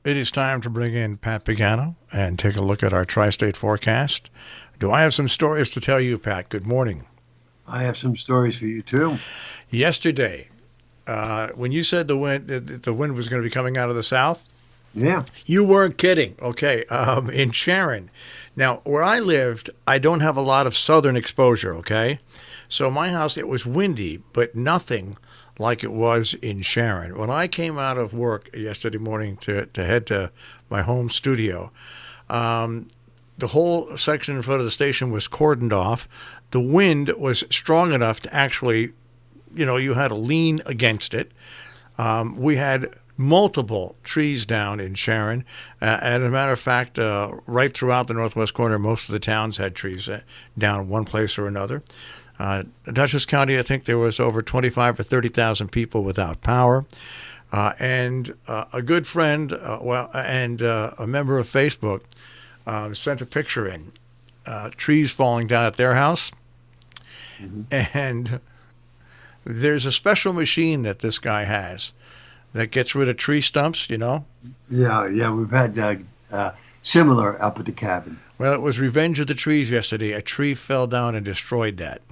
It is time to bring in Pat Pagano and take a look at our tri-state forecast. Do I have some stories to tell you, Pat? Good morning. I have some stories for you too. Yesterday, when you said the wind was going to be coming out of the south, Yeah. you weren't kidding. Okay, in Sharon. Now, where I lived, I don't have a lot of southern exposure, okay? So my house, it was windy, but nothing like it was in Sharon. When I came out of work yesterday morning to head to my home studio, the whole section in front of the station was cordoned off. The wind was strong enough to actually, you had to lean against it. We had multiple trees down in Sharon. As a matter of fact, right throughout the northwest corner, most of the towns had trees down one place or another. Dutchess County, I think there was over 25 or 30,000 people without power. And a good friend, and a member of Facebook, sent a picture in, trees falling down at their house. Mm-hmm. And there's a special machine that this guy has that gets rid of tree stumps, Yeah, we've had similar up at the cabin. Well, it was Revenge of the Trees yesterday. A tree fell down and destroyed that.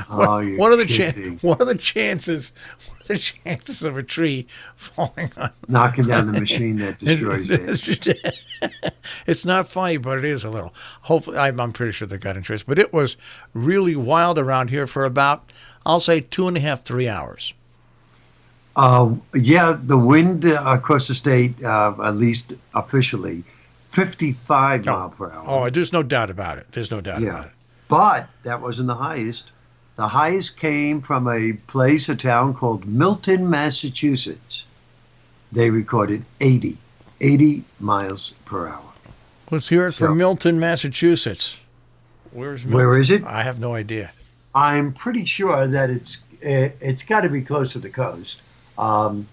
What are the chances of a tree falling on? Knocking down the machine that destroys it. It's not funny, but it is a little. Hopefully, I'm pretty sure they got insurance. But it was really wild around here for about, I'll say, 2.5, 3 hours. The wind across the state, at least officially, 55 mile per hour. Oh, there's no doubt about it. There's no doubt about it. But that wasn't the highest. The highest came from a town called Milton, Massachusetts. They recorded 80 miles per hour. Let's hear it from Milton, Massachusetts. Where is it? I have no idea. I'm pretty sure that it's got to be close to the coast. I've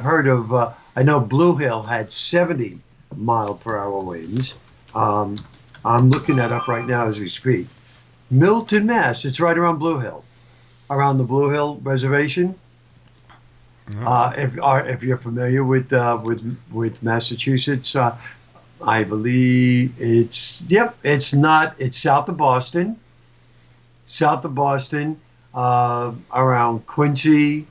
heard of, I know Blue Hill had 70 mile per hour winds. I'm looking that up right now as we speak. Milton, Mass. It's right around Blue Hill, around the Blue Hill Reservation. Mm-hmm. If you're familiar with Massachusetts, I believe it's south of Boston. South of Boston, around Quincy.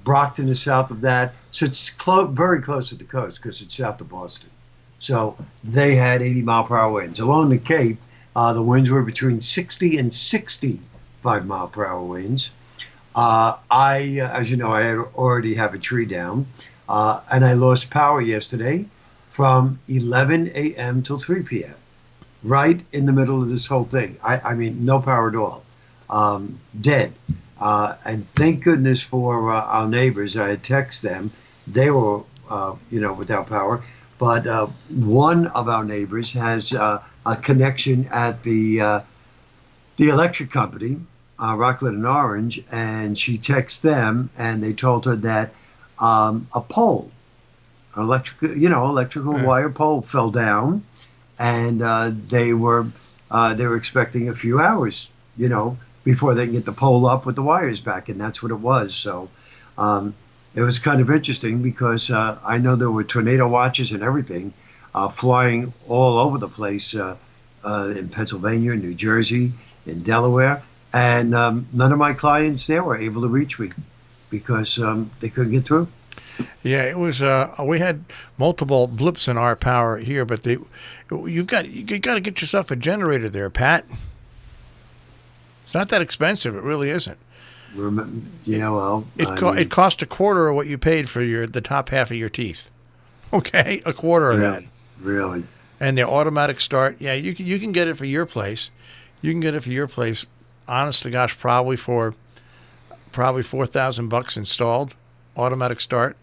Brockton is south of that, so it's very close to the coast because it's south of Boston. So they had 80 mile per hour winds. Along the Cape, the winds were between 60 and 65 mile per hour winds. As you know, I already have a tree down, and I lost power yesterday from 11 a.m. till 3 p.m. Right in the middle of this whole thing. I mean, no power at all. Dead. And thank goodness for our neighbors. I had texted them. They were, without power. But one of our neighbors has a connection at the electric company, Rockland and Orange, and she texted them, and they told her that a pole, electrical wire pole fell down, and they were expecting a few hours, before they can get the pole up with the wires back, and that's what it was. So it was kind of interesting because I know there were tornado watches and everything flying all over the place in Pennsylvania, New Jersey, in Delaware, and none of my clients there were able to reach me because they couldn't get through. Yeah, it was. We had multiple blips in our power here, but you got to get yourself a generator there, Pat. It's not that expensive. It really isn't. It cost a quarter of what you paid for the top half of your teeth. Okay, a quarter of that. Really. And the automatic start. Yeah, you can get it for your place. You can get it for your place. Honest to gosh, probably $4,000 installed. Automatic start.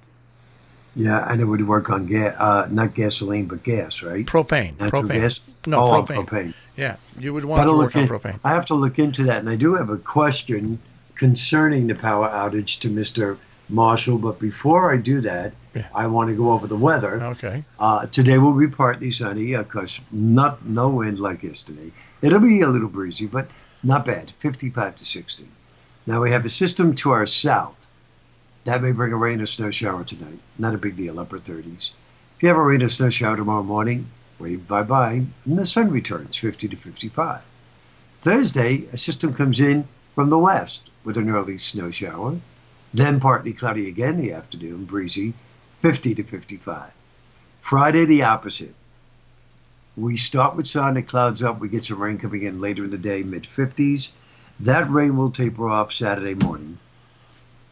Yeah, and it would work on gas, not gasoline, but gas, right? Propane. Natural propane. Gas? No, propane. Yeah, you would want to work on propane. I have to look into that, and I do have a question concerning the power outage to Mr. Marshall. But before I do that, I want to go over the weather. Okay. Today will be partly sunny, because no wind like yesterday. It'll be a little breezy, but not bad, 55 to 60. Now we have a system to our south. That may bring a rain or snow shower tonight. Not a big deal, upper 30s. If you have a rain or snow shower tomorrow morning, wave bye-bye, and the sun returns 50 to 55. Thursday, a system comes in from the west with an early snow shower, then partly cloudy again in the afternoon, breezy, 50 to 55. Friday, the opposite. We start with sun, it clouds up, we get some rain coming in later in the day, mid-50s. That rain will taper off Saturday morning.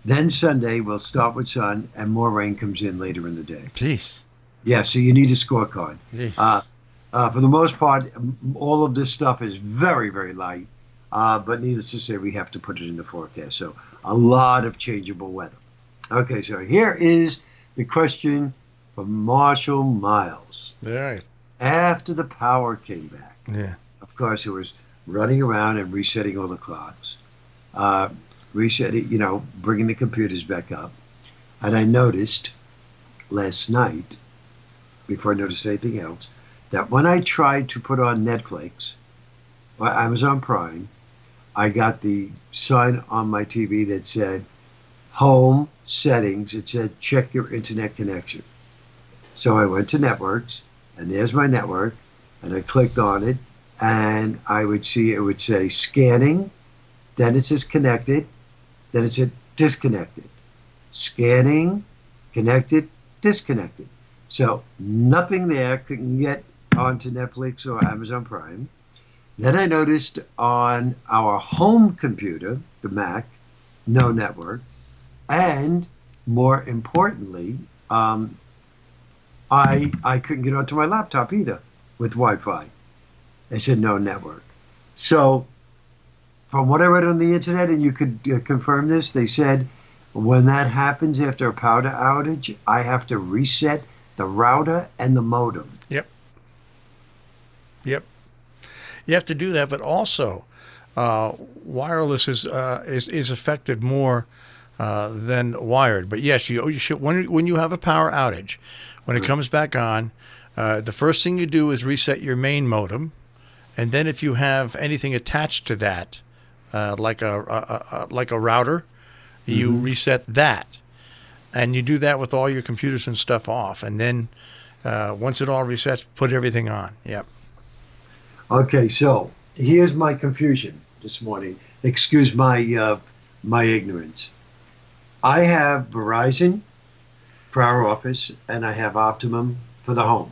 Then Sunday, we'll start with sun, and more rain comes in later in the day. Jeez. Yeah, so you need a scorecard. Jeez. For the most part, all of this stuff is very, very light. But needless to say, we have to put it in the forecast. So a lot of changeable weather. Okay, so here is the question from Marshall Miles. All right. After the power came back, Yeah. of course, it was running around and resetting all the clocks. Resetting, bringing the computers back up. And I noticed last night, before I noticed anything else, that when I tried to put on Netflix or Amazon Prime, I got the sign on my TV that said, home settings. It said, check your internet connection. So I went to networks, and there's my network, and I clicked on it, and I would see it would say scanning, then it says connected, then it said disconnected. Scanning, connected, disconnected. So nothing there, couldn't get onto Netflix or Amazon Prime. Then I noticed on our home computer, the Mac, no network. And more importantly, I couldn't get onto my laptop either with Wi-Fi. They said no network. So from what I read on the internet, and you could confirm this, they said when that happens after a power outage, I have to reset the router and the modem. Yep. You have to do that, but also wireless is affected more than wired. But yes, you should when you have a power outage, when it comes back on, the first thing you do is reset your main modem, and then if you have anything attached to that, like a router, you reset that, and you do that with all your computers and stuff off, and then once it all resets, put everything on. Yep. Okay, so here's my confusion this morning. Excuse my my ignorance. I have Verizon for our office, and I have Optimum for the home.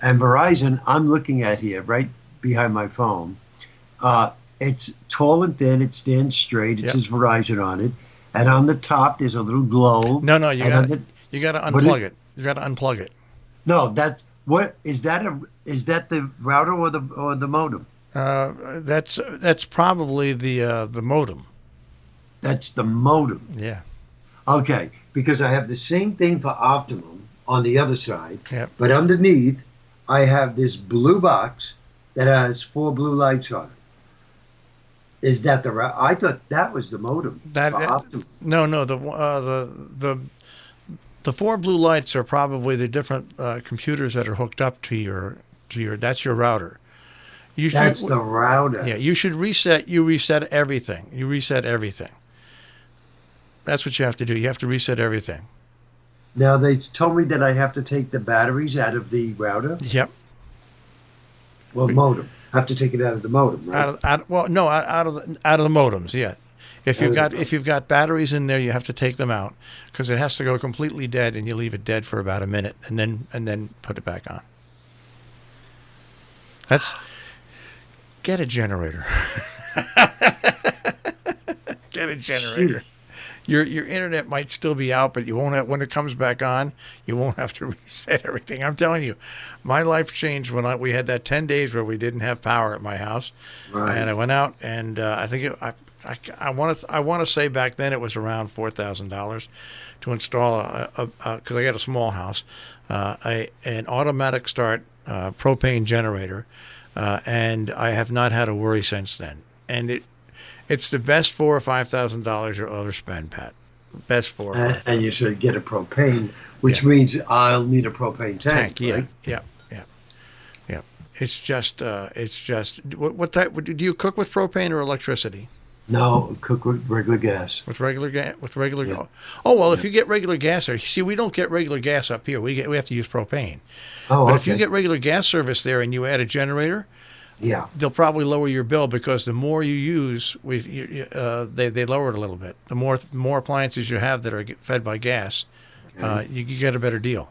And Verizon, I'm looking at here, right behind my phone. It's tall and thin. It stands straight. It says Verizon on it. And on the top, there's a little globe. No, you got to unplug it. You got to unplug it. No, what is that? Is that the router or the modem? That's probably the modem. That's the modem. Yeah. Okay, because I have the same thing for Optimum on the other side, Yep. but underneath I have this blue box that has 4 blue lights on it. Is that the router? I thought that was the modem for Optimum. No. The 4 blue lights are probably the different computers that are hooked up to your. That's your router. That's the router. Yeah, you should reset. You reset everything. That's what you have to do. You have to reset everything. Now they told me that I have to take the batteries out of the router. Yep. Well, modem. I have to take it out of the modem, right? Out of the modems. Yeah. If you've got batteries in there, you have to take them out because it has to go completely dead, and you leave it dead for about a minute, and then put it back on. Get a generator. Get a generator. Your internet might still be out, but you won't have, when it comes back on, you won't have to reset everything. I'm telling you, my life changed when we had that 10 days where we didn't have power at my house, Right. and I went out and I think I want to say back then it was around $4,000 to install because I got a small house, an automatic start propane generator, and I have not had a worry since then. And it's the best $4,000 or $5,000 you'll ever spend, Pat. Best $4,000 or $5,000. And you should get a propane, which means I'll need a propane tank. Right? Yeah. It's just what type? Do you cook with propane or electricity? No, cook with regular gas. With regular gas? With regular Yeah. Oh, well, Yeah. if you get regular gas there, see, we don't get regular gas up here. We have to use propane. Oh, But if you okay. get regular gas service there and you add a generator, Yeah. they'll probably lower your bill because the more you use, they lower it a little bit. The more appliances you have that are fed by gas, Okay. you get a better deal.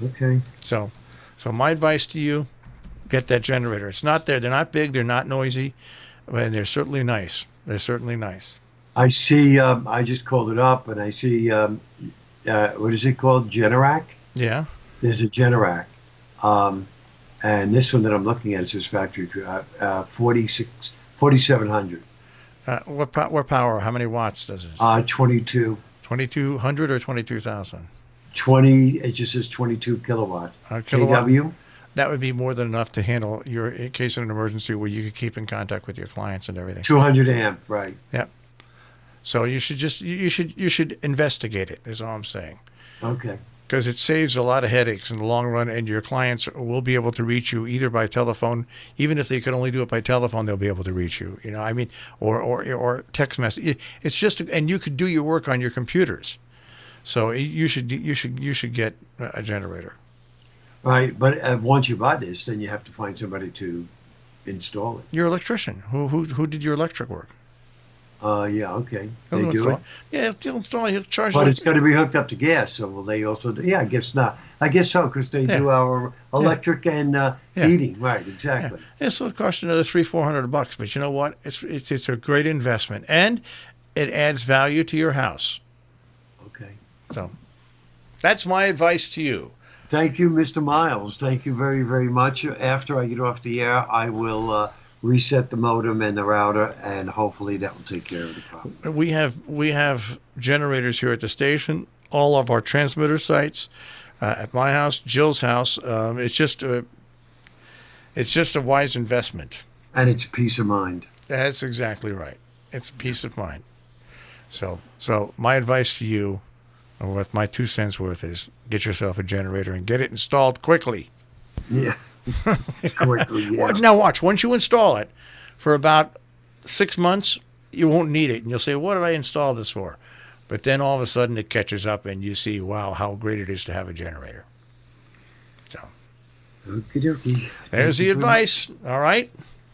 Okay. So my advice to you: get that generator. It's not there. They're not big. They're not noisy, and they're certainly nice. They're certainly nice. I see. I just called it up, and I see. What is it called? Generac. Yeah. There's a Generac, and this one that I'm looking at says factory 4700. What power? How many watts does it? 22. 2200 or 22,000? 20. It just says 22 kilowatt. Kilowatt. KW. That would be more than enough to handle your in case of an emergency where you could keep in contact with your clients and everything. 200 amp. Right. Yep. So you should investigate it. Is all I'm saying. Okay. Because it saves a lot of headaches in the long run, and your clients will be able to reach you either by telephone, even if they could only do it by telephone, they'll be able to reach you. You know, I mean, or text message. It's just, and you could do your work on your computers. So you should get a generator. Right. But once you buy this, then you have to find somebody to install it. Your electrician, who did your electric work? Yeah. Okay. He'll They do install it. Yeah, he'll install. He'll charge. But you. it's got to be hooked up to gas. So will they also? Yeah, I guess not. I guess so because they do our electric and heating. Right. Exactly. Yeah, so it costs you another $300-400, but you know what? It's a great investment, and it adds value to your house. Okay. So that's my advice to you. Thank you, Mr. Miles. Thank you very, very much. After I get off the air, I will reset the modem and the router, and hopefully that will take care of the problem. We have generators here at the station. All of our transmitter sites at my house, Jill's house. It's just a wise investment. And it's peace of mind. That's exactly right. It's peace of mind. So my advice to you, or what my 2 cents worth is, get yourself a generator and get it installed quickly. Yeah. Quickly, yeah. Now watch. Once you install it, for about 6 months, you won't need it, and you'll say, "What did I install this for?" But then all of a sudden, it catches up, and you see, "Wow, how great it is to have a generator." So Okie dokie. there's the advice. All right.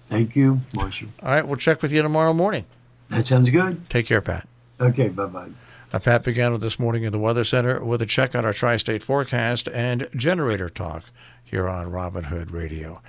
Thank you, Marshall. All right. We'll check with you tomorrow morning. That sounds good. Take care, Pat. Okay, bye-bye. Pat Pagano this morning in the Weather Center with a check on our tri-state forecast and generator talk here on Robin Hood Radio.